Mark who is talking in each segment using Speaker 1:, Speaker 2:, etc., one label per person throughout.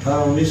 Speaker 1: 18-19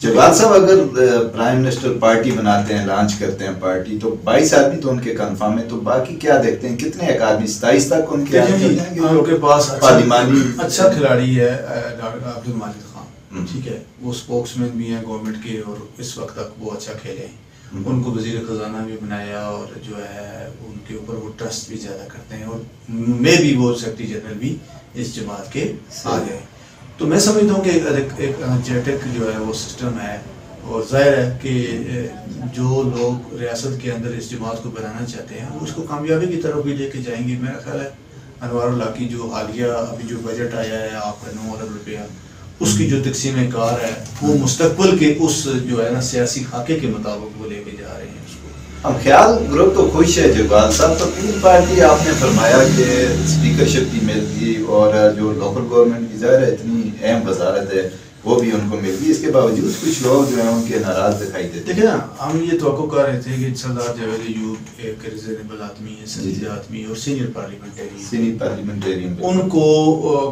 Speaker 2: جواد صاحب اگر prime minister party بناتے ہیں، لانچ کرتے ہیں پارٹی، تو 22 آدمی تو ان کے کنفرم ہے، تو باقی کیا دیکھتے ہیں کتنے ایک آدمی 27 تک ان
Speaker 1: کے پاس
Speaker 2: پارلیمانی
Speaker 1: اچھا کھلاڑی ہے عبد الماجد خان، ٹھیک ہے، وہ اسپوکس مین بھی ہیں گورنمنٹ کے اور اس وقت تک وہ اچھا کھیلے ہیں، ان کو وزیر خزانہ بھی بنایا اور جو ہے ان کے اوپر وہ ٹرسٹ بھی زیادہ کرتے ہیں اور میں بھی وہ سیکرٹری جنرل بھی اس جماعت کے آگے ہیں. تو میں سمجھتا ہوں کہ ایک انرجیٹک جو ہے وہ سسٹم ہے اور ظاہر ہے کہ جو لوگ ریاست کے اندر اس جماعت کو بنانا چاہتے ہیں وہ اس کو کامیابی کی طرف بھی لے کے جائیں گے. میرا خیال ہے انوار اللہ کی جو حالیہ ابھی جو بجٹ آیا ہے آپ کا 9 ارب روپیہ، اس کی جو تقسیم کار ہے وہ مستقبل کے اس جو ہے نا سیاسی خاکے کے مطابق وہ لے کے جا رہے ہیں اس کو.
Speaker 2: ہم خیال گروپ تو خوش ہے جگوال صاحب، تو پیپل پارٹی آپ نے فرمایا کہ اسپیکرشپ بھی مل گئی اور جو لوکل گورنمنٹ کی ظاہر ہے اتنی اہم وزارت ہے وہ بھی ان کو مل گئی، اس کے باوجود کچھ لوگ جو ہیں ان کے ناراض دکھائی دیتے ہیں.
Speaker 1: دیکھیں نا، ہم یہ توقع کر رہے تھے کہ سردار جاوید ایوب ایک ریزنیبل آدمی ہے، سنجیدہ آدمی اور سینئر پارلیمنٹیرین، ان کو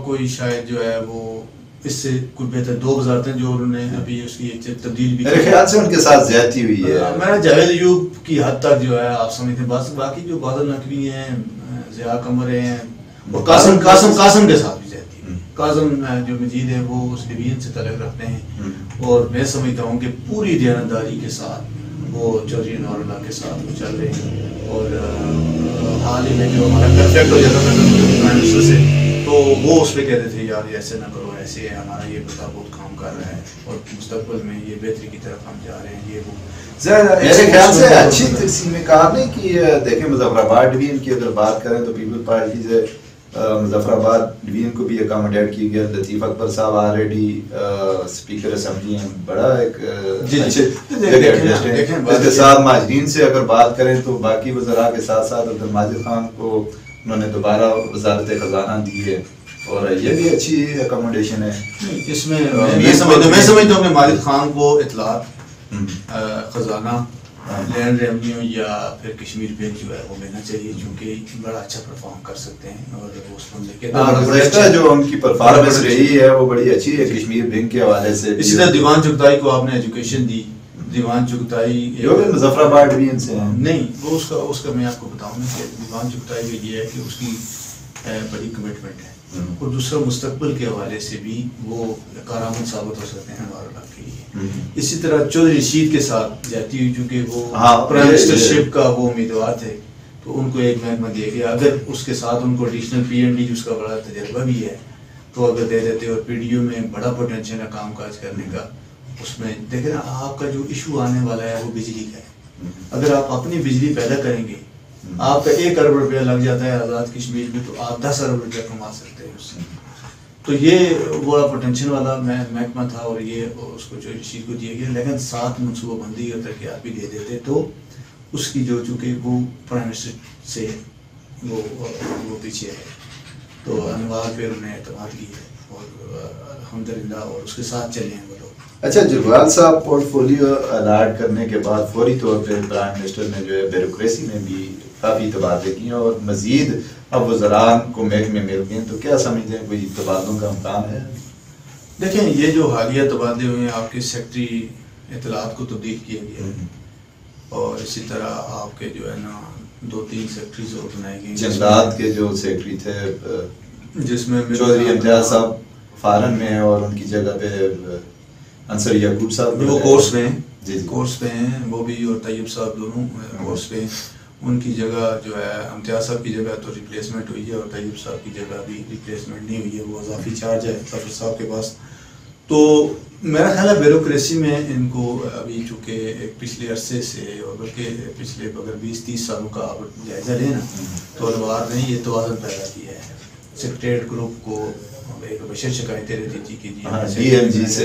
Speaker 1: کوئی شاید جو ہے وہ اس سے کوئی بہتر 2 وزارتیں جو انہوں نے ابھی اس کی تبدیل بھی،
Speaker 2: میرے خیال سے ان کے ساتھ زیادتی ہوئی ہے.
Speaker 1: میرا جاوید ایوب کی حد تک جو ہے آپ سمجھتے ہیں، باقی جو بادل نقوی ہیں، ضیاء قمر ہیں اور قاسم کے ساتھ بھی زیادتی ہے. قاسم جو مجید ہے وہ اس ڈویژن سے تعلق رکھتے ہیں اور میں سمجھتا ہوں کہ پوری دیانتداری کے ساتھ وہ چودھری انوار اللہ کے ساتھ وہ چل رہے ہیں. اور حال ہی میں جو ہمارا کنفلکٹ ہو جاتا تھا پرائم منسٹر سے، تو وہ اس پہ کہتے تھے یار ایسے نہ کرو، ایسے ہے، ہمارا یہ بتا بہت کام کر رہا ہے اور مستقبل میں یہ بہتری کی طرف ہم جا رہے ہیں. یہ وہ
Speaker 2: میرے خیال سے اچھی تقسیم کار نہیں کی. دیکھیں مظفر آباد ڈویژن کی اگر بات کریں تو پیپل پارٹی سے مظفر آباد ڈویژن کو بھی اکاموڈیٹ کی گیا. لطیف اکبر صاحب آلریڈی اسپیکر اسمبلی ہیں، بڑا ایک اچھے اس کے ساتھ مہاجرین سے اگر بات کریں تو باقی وزراء کے ساتھ ساتھ عبد الماجد خان کو انہوں نے دوبارہ وزارت خزانہ دی ہے اور یہ بھی اچھی اکاموڈیشن ہے.
Speaker 1: اس میں میں سمجھتا ہوں کہ ماجد خان کو اطلاعات، خزانہ، لینڈ ریونیو یا پھر کشمیر بینک جو ہے وہ ملنا چاہیے، چونکہ بڑا اچھا پرفارم کر سکتے ہیں اور اس بندے کے
Speaker 2: گزشتہ جو ان کی پرفارمنس رہی ہے وہ بڑی اچھی ہے کشمیر بینک کے حوالے سے.
Speaker 1: اسی طرح دیوان چغتائی کو آپ نے ایجوکیشن دی. دیوان چغتائی
Speaker 2: جو بھی مظفر آباد ڈویژن سے ہیں، نہیں
Speaker 1: وہ اس کا میں آپ کو بتاؤں گا کہ دیوان چغتائی کا یہ ہے کہ اس کی بڑی کمٹمنٹ ہے اور دوسرا مستقبل کے حوالے سے بھی وہ کارآمد ثابت ہو سکتے ہیں انوار اللہ کے لیے. اسی طرح چودھری رشید کے ساتھ جاتی ہوئی چونکہ وہ پرائم منسٹرشپ کا وہ امیدوار تھے تو ان کو ایک محکمہ دیا گیا. اگر اس کے ساتھ ان کو ایڈیشنل پی این ڈی جس کا بڑا تجربہ بھی ہے تو اگر دے دیتے اور پی ڈی او میں بڑا پوٹینشیل ہے کام کاج کرنے کا. اس میں دیکھیں نا آپ کا جو ایشو آنے والا ہے وہ بجلی کا ہے. اگر آپ اپنی بجلی پیدا کریں گے، آپ کا 1 ارب روپیہ لگ جاتا ہے آزاد کشمیر میں، تو آپ 10 ارب روپیہ کما سکتے ہیں اس سے. تو یہ بڑا پوٹینشیل والا محکمہ تھا اور یہ اس کو جو رشید کو دیا گیا، لیکن ساتھ منصوبہ بندی اور ترقیات بھی دے دیتے تو اس کی جو چونکہ وہ پرائم منسٹر سے وہ پیچھے ہے تو انوار پہ انہوں نے اعتماد کی ہے اور الحمدللہ اور اس کے ساتھ چلے ہیں وہ لوگ.
Speaker 2: اچھا جگوال صاحب، پورٹ فولیو الاٹ کرنے کے بعد فوری طور پہ پرائم منسٹر نے جو ہے بیوروکریسی میں بھی کافی تبادلے کیے اور مزید اب وزران کو محکمے مل گئے ہیں، تو کیا سمجھتے ہیں کوئی تبادلوں کا امکان ہے؟
Speaker 1: دیکھیں یہ جو حالیہ تبادلے ہوئے ہیں، آپ کے سیکرٹری اطلاعات کو تبدیل کیا گیا اور اسی طرح آپ کے جو ہے نا 2-3 سیکرٹریز اور بنائے گئے.
Speaker 2: جنگلات کے جو سیکرٹری تھے
Speaker 1: جس میں
Speaker 2: چودھری امتیاز صاحب فارن میں اور ان کی جگہ پہ انصر یعقوب صاحب
Speaker 1: وہ کورس پہ ہیں،
Speaker 2: جی
Speaker 1: کورس پہ ہیں وہ بھی، اور طیب صاحب دونوں کورس پہ ہیں. ان کی جگہ جو ہے امتیاز صاحب کی جگہ تو ریپلیسمنٹ ہوئی ہے اور طیب صاحب کی جگہ بھی ریپلیسمنٹ نہیں ہوئی ہے، وہ اضافی چارج ہے ظفر صاحب کے پاس. تو میرا خیال ہے بیوروکریسی میں ان کو ابھی چونکہ ایک پچھلے عرصے سے اور بلکہ پچھلے اگر 20-30 سالوں کا آپ جائزہ لیں نا تو انوار نے یہ توازن پیدا کیا ہے. سیکریٹریٹ گروپ کو ایک بشر شکایتیں رہتی تھی کہ
Speaker 2: ڈی ایم جی سے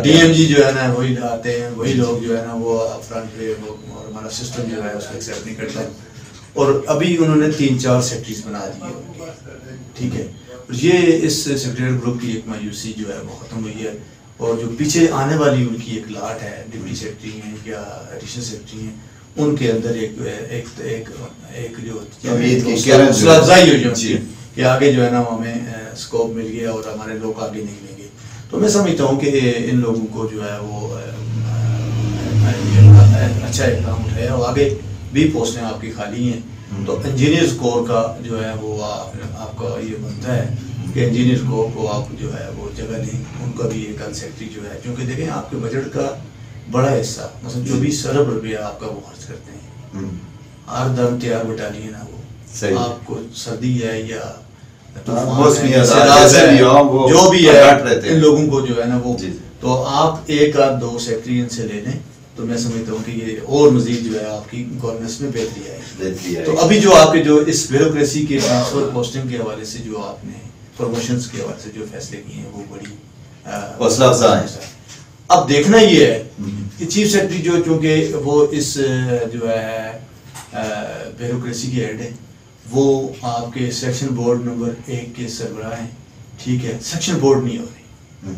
Speaker 1: ڈی ایم جی جو ہے نا وہی آتے ہیں، وہی لوگ جو ہے نا وہ فرنٹ پہ اور ہمارا سسٹم جو ہے اس کو ایکسیپٹ نہیں کرتا. اور ابھی انہوں نے 3-4 سیکرٹریز بنا دیے، ٹھیک ہے. یہ اس سیکریٹریٹ گروپ کی ایک مایوسی جو ہے وہ ختم ہوئی ہے اور جو پیچھے آنے والی ان کی ایک لاٹ ہے، ڈپٹی سیکرٹری ہیں یا ایڈیشنل سیکرٹری ہیں، ان کے اندر ایک جو حوصلہ افزائی ہو جائے کہ آگے جو ہے نا ہمیں اسکوپ مل گیا اور ہمارے لوگ آگے نکلیں گے. تو میں سمجھتا ہوں کہ ان لوگوں کو جو ہے وہ اچھا اقدام اٹھایا اور آگے بھی پوسٹیں آپ کی خالی ہیں. تو انجینئرز کور کا جو ہے وہ آپ کا یہ بنتا ہے کہ انجینئر کور کو آپ جو ہے وہ جگہ دیں, ان کا بھی ایک سیکٹری جو ہے, کیونکہ دیکھیں آپ کے بجٹ کا بڑا حصہ مثلا 24 ارب روپیہ آپ کا وہ خرچ کرتے ہیں. ہر دم تیار بٹالین ہے وہ, آپ کو سردی ہے یا جو بھی ہے ان لوگوں کو جو ہے نا وہ, تو آپ ایک آدھ دو سیکٹری ان سے لے لیں تو میں سمجھتا ہوں کہ یہ اور مزید جو ہے آپ کی گورننس میں بہتری آئے. تو ابھی جو آپ کے جو اس بیوروکریسی کے ٹرانسفر پوسٹنگ کے حوالے سے جو آپ نے پروموشنز کے حوالے سے جو فیصلے کیے ہیں وہ بڑی
Speaker 2: حوصلہ افزا ہیں.
Speaker 1: اب دیکھنا یہ ہے کہ چیف سیکرٹری جو چونکہ وہ اس جو ہے بیوروکریسی کے ہیڈ ہے, وہ آپ کے سیکشن بورڈ نمبر 1 کے سربراہ ہیں. ٹھیک ہے, سیکشن بورڈ نہیں ہو رہی,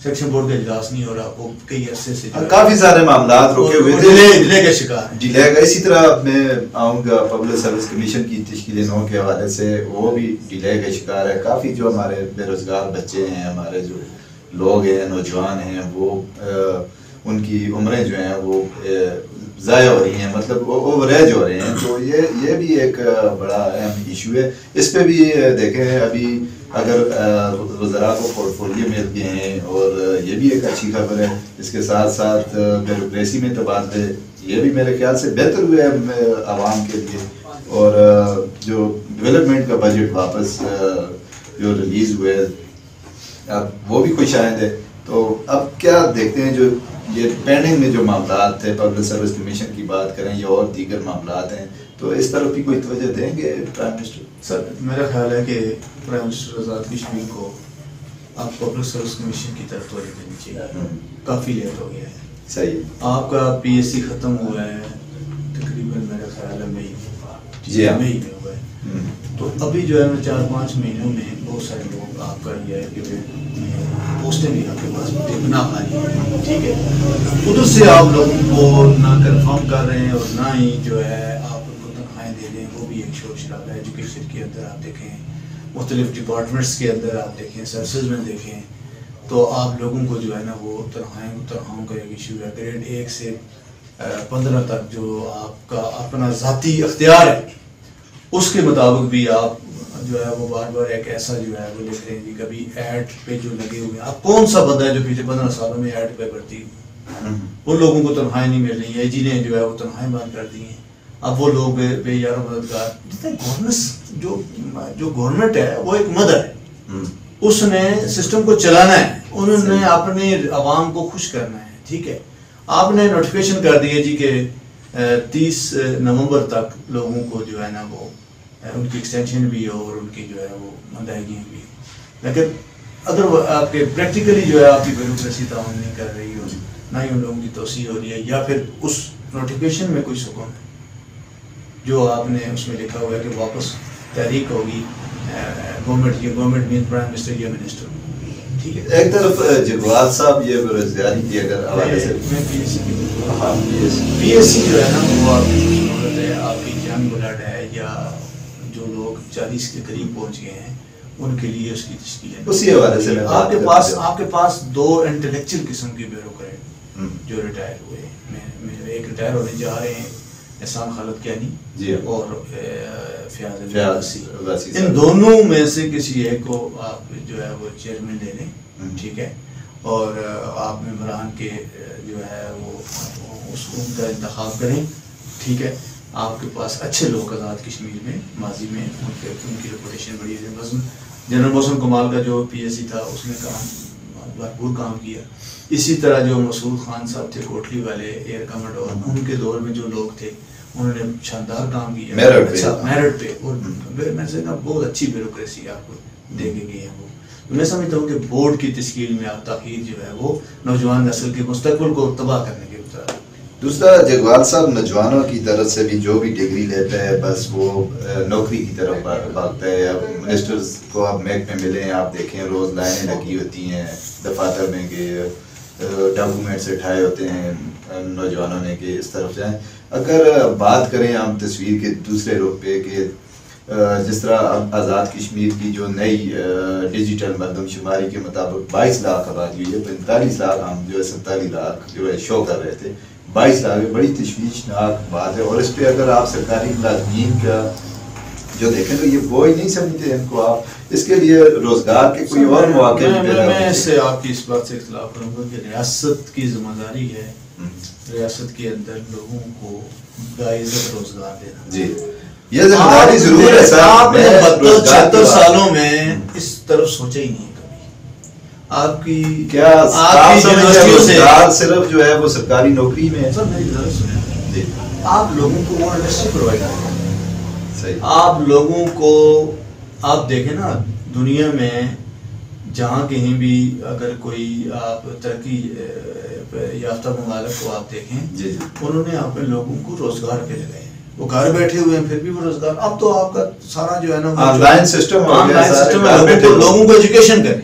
Speaker 1: سیکشن بورڈ کا اجلاس نہیں ہو رہا, وہ کئی عرصے سے
Speaker 2: کافی سارے معاملات رکے ہوئے
Speaker 1: ڈیلے کا شکار ہیں.
Speaker 2: ڈیلے کا اسی طرح میں آؤں گا پبلک سروس کمیشن کی تشکیل 9 کے حوالے سے, وہ بھی ڈیلے کا شکار ہے. کافی جو ہمارے بے روزگار بچے ہیں, ہمارے جو لوگ ہیں, نوجوان ہیں, وہ ان کی عمریں جو ہیں وہ ضائع ہو رہی ہیں, مطلب اووریج ہو رہے ہیں. تو یہ بھی ایک بڑا اہم ایشو ہے. اس پہ بھی دیکھیں ابھی اگر وزراء کو پورٹ فولیو مل گئے ہیں اور یہ بھی ایک اچھی خبر ہے. اس کے ساتھ ساتھ بیوروکریسی میں تبادلے یہ بھی میرے خیال سے بہتر ہوئے عوام کے لیے, اور جو ڈیولپمنٹ کا بجٹ واپس جو ریلیز ہوئے اب وہ بھی خوش آئند ہے. تو اب کیا دیکھتے ہیں جو یہ پینڈنگ میں جو معاملات تھے, پبلک سروس کمیشن کی بات کریں یا اور دیگر معاملات ہیں, تو اس طرف بھی کوئی توجہ دیں گے پرائم منسٹر؟
Speaker 1: سر میرا خیال ہے کہ پرائم منسٹر آزاد کشمیر کو آپ پبلک سروس کمیشن کی طرف توجہ دینی چاہیے. کافی لیٹ ہو گیا ہے.
Speaker 2: صحیح.
Speaker 1: آپ کا PSC ختم ہوا ہے تقریباً میرا خیال ہے مئی میں ہوا ہے. تو ابھی جو ہے 4-5 مہینوں میں بہت سارے لوگ آپ کا یہ ہے کہ پوسٹیں بھی آپ کے پاس نہ خالی ہیں. ٹھیک ہے, ادھر سے آپ لوگوں کو نہ کنفرم کر رہے ہیں اور نہ ہی جو ہے آپ ان کو تنخواہیں دے رہے ہیں. وہ بھی ایک شور شرابہ ہے. ایجوکیشن کے اندر آپ دیکھیں, مختلف ڈپارٹمنٹس کے اندر آپ دیکھیں, سروسز میں دیکھیں, تو آپ لوگوں کو جو ہے نا وہ تنخواہوں کا ایک ایشو ہے. گریڈ 1 سے 15 تک جو آپ کا اپنا ذاتی اختیار ہے اس کے مطابق بھی آپ جو ہے وہ بار بار ایک ایسا جو ہے وہ لکھ رہے ہیں. کبھی ایڈ پہ جو لگے ہوئے ہیں, آپ کون سا بندہ ہے جو پچھلے 15 سالوں میں ایڈ پہ بھرتی ان لوگوں کو تنخواہیں نہیں مل رہی ہیں. جی نے جو ہے وہ تنخواہیں بند کر دی ہیں. اب وہ لوگ بے یار مددگار, جتنے گورننس جو گورنمنٹ ہے وہ ایک مدر ہے, اس نے سسٹم کو چلانا ہے, انہوں نے اپنے عوام کو خوش کرنا ہے. ٹھیک ہے, آپ نے نوٹیفیکیشن کر دی ہے جی کہ 30 نومبر تک لوگوں کو جو ہے نا وہ ان کی ایکسٹینشن بھی ہو اور ان کی جو ہے وہ ادائیگیاں بھی, لیکن اگر آپ کے پریکٹیکلی جو ہے آپ کی بیوروکریسی تعاون نہیں کر رہی ہو, نہ ہی ان لوگوں کی توسیع ہو رہی ہے, یا پھر اس نوٹیفیکیشن میں کوئی سکون ہے جو آپ نے اس میں لکھا ہوا ہے کہ واپس تحریک ہوگی گورنمنٹ, یہ گورنمنٹ مین پرائم منسٹر یا منسٹر. ٹھیک ہے,
Speaker 2: ایک طرف جگوال صاحب یہ بےروزگاری کی اگر حوالے سے
Speaker 1: PSC جو ہے نا وہ آپ کی ضرورت ہے, آپ کی ینگ بلڈ ہے یا جو لوگ 40 کے قریب پہنچ گئے ہیں ان کے لیے اس کی تشکیل ہے.
Speaker 2: اسی حوالے سے
Speaker 1: آپ کے پاس 2 انٹلیکچوئل قسم کے بیوروکریٹ جو ریٹائر ہوئے ہیں. ایک ریٹائر ہونے جا رہے ہیں احسان خالد کیانی اور فیاض عباسی. ان دونوں میں سے کسی ایک کو آپ جو ہے وہ چیئرمین لے لیں. ٹھیک ہے, اور آپ ممبران کے جو ہے وہ اس ان کا انتخاب کریں. ٹھیک ہے, آپ کے پاس اچھے لوگ آزاد کشمیر میں ماضی میں ان کی ریپوٹیشن بڑی ہے. جنرل محسن کمال کا جو PSC تھا اس نے بھرپور کام کیا. اسی طرح جو مسعود خان صاحب تھے کوٹلی والے ایئر کمانڈر, ان کے دور میں جو لوگ تھے انہوں نے شاندار کام کیا میرٹ پہ, اور میں سے بہت اچھی بیوروکریسی آپ کو دے کے گئے ہیں. وہ میں سمجھتا ہوں کہ بورڈ کی تشکیل میں آپ تاخیر جو ہے وہ نوجوان نسل کے مستقبل کو تباہ کرنے کے اترا.
Speaker 2: دوسرا, جگوال صاحب نوجوانوں کی طرف سے بھی جو بھی ڈگری لیتا ہے بس وہ نوکری کی طرف بھاگتا ہے. اب منسٹرز کو آپ محکمے میں ملیں, آپ دیکھیں روز لائنیں لگی ہوتی ہیں دفاتر میں کہ ڈاکومنٹس اٹھائے ہوتے ہیں نوجوانوں نے کہ اس طرف جائیں. اگر بات کریں ہم تصویر کے دوسرے رخ پہ کہ جس طرح آزاد کشمیر کی جو نئی ڈیجیٹل مردم شماری کے مطابق 22 لاکھ آبادی ہوئی ہے، 45 لاکھ ہم جو ہے 47 لاکھ جو ہے شو کر رہے تھے، 22 لاکھ بڑی تشویشناک بات ہے. اور اس پہ اگر آپ سرکاری ملازمین کا جو دیکھیں تو یہ بوجھ نہیں سمجھتے ان کو، آپ اس کے لیے روزگار کے کوئی اور مواقع بھی پیدا
Speaker 1: میں اس سے آپ کی اس بات سے اختلاف کروں گا کہ ریاست کی ذمہ داری ہے ریاست کے اندر لوگوں کو باعزت روزگار دینا.
Speaker 2: جی یہ ذمہ داری ضرور ہے صاحب.
Speaker 1: آپ نے 72 سالوں میں اس طرف سوچا ہی نہیں کبھی. آپ کی
Speaker 2: کیا روزگار صرف جو ہے وہ سرکاری نوکری میں ہے؟
Speaker 1: آپ لوگوں کو وہ انڈسٹری پرووائڈ کریں.
Speaker 2: صحیح.
Speaker 1: آپ لوگوں کو آپ دیکھیں نا دنیا میں جہاں کہیں بھی اگر کوئی آپ ترقی یافتہ ممالک کو آپ دیکھیں انہوں نے اپنے لوگوں کو روزگار پہ لگائے ہیں. وہ گھر بیٹھے ہوئے ہیں پھر بھی وہ روزگار. اب تو آپ کا سارا جو ہے نا
Speaker 2: آن لائن سسٹم
Speaker 1: لوگوں کو ایجوکیشن کریں.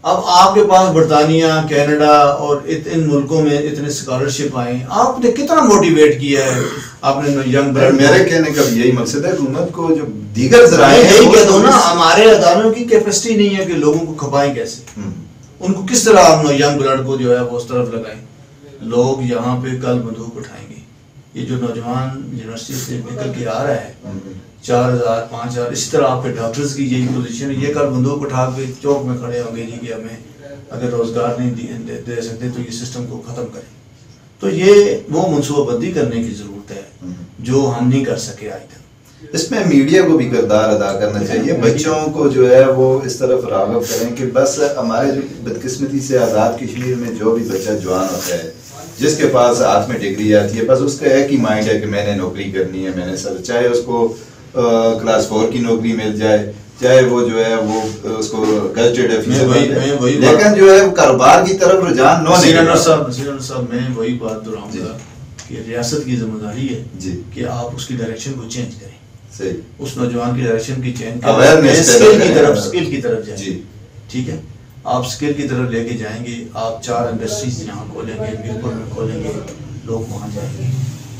Speaker 1: اب آپ کے پاس برطانیہ کینیڈا اور ان ملکوں میں اتنے اسکالرشپ آئے، آپ نے کتنا موٹیویٹ کیا ہے آپ نے ینگ بلڈ.
Speaker 2: میرے کہنے کا یہی مقصد ہے حکومت کو جو دیگر ذرائع
Speaker 1: یہی کہہ دو نا ہمارے اداروں کی کیپیسٹی نہیں ہے کہ لوگوں کو کھپائیں کیسے، ان کو کس طرح آپ ینگ بلڈ کو جو ہے وہ اس طرف لگائیں. لوگ یہاں پہ کل بندوق اٹھائیں گے. یہ جو نوجوان یونیورسٹی سے نکل کے آ رہا ہے 4000 5000 اسی طرح آپ کے ڈاکٹرز کی یہی پوزیشن ہے. یہ کل بندوق اٹھا کے چوک میں کھڑے ہوں گے جی کہ ہمیں اگر روزگار نہیں دے سکتے تو یہ سسٹم کو ختم کریں. تو یہ وہ منصوبہ بندی کرنے کی ضرورت ہے جو ہم نہیں کر سکے آج تک.
Speaker 2: اس میں میڈیا کو بھی کردار ادا کرنا چاہیے. بچوں کو جو ہے وہ اس طرف راغب کریں کہ بس ہمارے جو بدقسمتی سے آزاد کشمیر میں جو بھی بچہ جوان ہوتا ہے جس کے پاس ہاتھ میں ڈگری آتی ہے بس اس کا ایک ہی مائنڈ ہے کہ میں نے نوکری کرنی ہے. میں نے سر چاہے اس کو کلاس 4 کی نوکری مل جائے چاہے وہ جو ہے وہ اس کو گزٹڈ افیسر، لیکن جو ہے کاروبار کی طرف رجحان
Speaker 1: صاحب میں وہی بات دہراؤں گا کہ ریاست کی ذمہ داری ہے کہ آپ اس کی ڈائریکشن کو چینج کریں. اس نوجوان کی ڈائریکشن کی چینج کریں، اسکل کی طرف جائیں. ٹھیک ہے، آپ اسکل کی طرف لے کے جائیں گے. آپ 4 انڈسٹریز یہاں کھولیں گے، میرپور میں کھولیں گے، لوگ وہاں جائیں گے.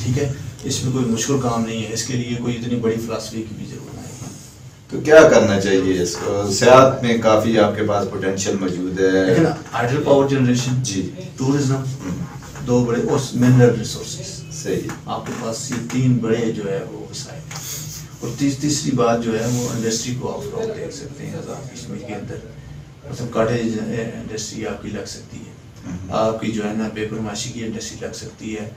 Speaker 1: ٹھیک ہے، اس میں کوئی مشکل کام نہیں ہے. اس کے لیے کوئی اتنی بڑی فلاسفی کی بھی ضرورت نہیں.
Speaker 2: تو کیا کرنا چاہیے اس کو؟ سیاحت میں کافی آپ کے پاس پوٹینشیل موجود ہے.
Speaker 1: لیکن ہائیڈرو پاور جنریشن، ٹورزم، 2 بڑے منرل ریسورسز. صحیح، آپ کے پاس یہ 3 بڑے جو ہے وہ وسائل ہیں. اور تیسری بات جو ہے وہ انڈسٹری کو آپ لوگ دیکھ سکتے ہیں آزاد کشمیر کے اندر. مطلب کاٹیج انڈسٹری آپ کی لگ سکتی ہے، آپ کی جو ہے نا پیپر ماشی کی انڈسٹری لگ سکتی ہے.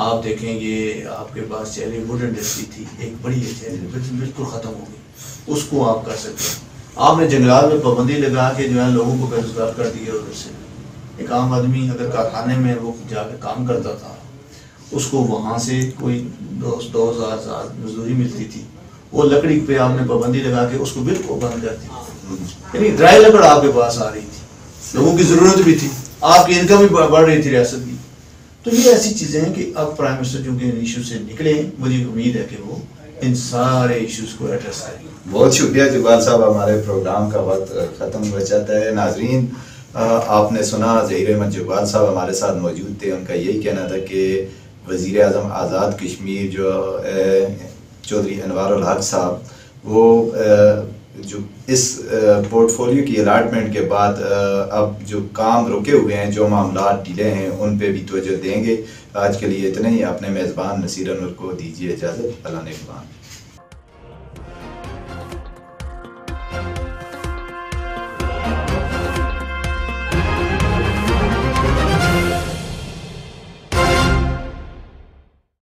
Speaker 1: آپ دیکھیں گے آپ کے پاس چہرے ووڈ انڈسٹری تھی ایک بڑی ہے بالکل ختم ہو گئی، اس کو آپ کر سکتے ہیں. آپ نے جنگلات میں پابندی لگا کے جو ہے لوگوں کو بے روزگار کر دیا. ادھر سے ایک عام آدمی اگر کارخانے میں وہ جا کے کام کرتا تھا اس کو وہاں سے کوئی 2000 مزدوری ملتی تھی. وہ لکڑی پہ آپ نے پابندی لگا کے اس کو بالکل بند کر دی. یعنی ڈرائی لکڑ آپ کے پاس آ رہی تھی، لوگوں کی ضرورت بھی تھی، آپ کی انکم بھی بڑھ رہی تھی ریاست کی. تو یہ ایسی چیزیں ہیں کہ اب پرائم منسٹر جو کہ ان ایشو سے نکلے، مجھے امید ہے کہ وہ ان سارے ایشوز کو ایڈریس کریں.
Speaker 2: بہت شکریہ جبال صاحب. ہمارے پروگرام کا وقت ختم ہو جاتا ہے. ناظرین، آپ نے سنا ظہیر احمد جبال صاحب ہمارے ساتھ موجود تھے. ان کا یہی کہنا تھا کہ وزیر اعظم آزاد کشمیر جو چودھری انوار الحق صاحب وہ جو اس پورٹ فولیو کی الاٹمنٹ کے بعد اب جو کام رکے ہوئے ہیں، جو معاملات ڈیلے ہیں، ان پہ بھی توجہ دیں گے. آج کے لیے اتنا ہی. اپنے میزبان نصیر انور کو دیجیے اجازت. اللہ نگہبان.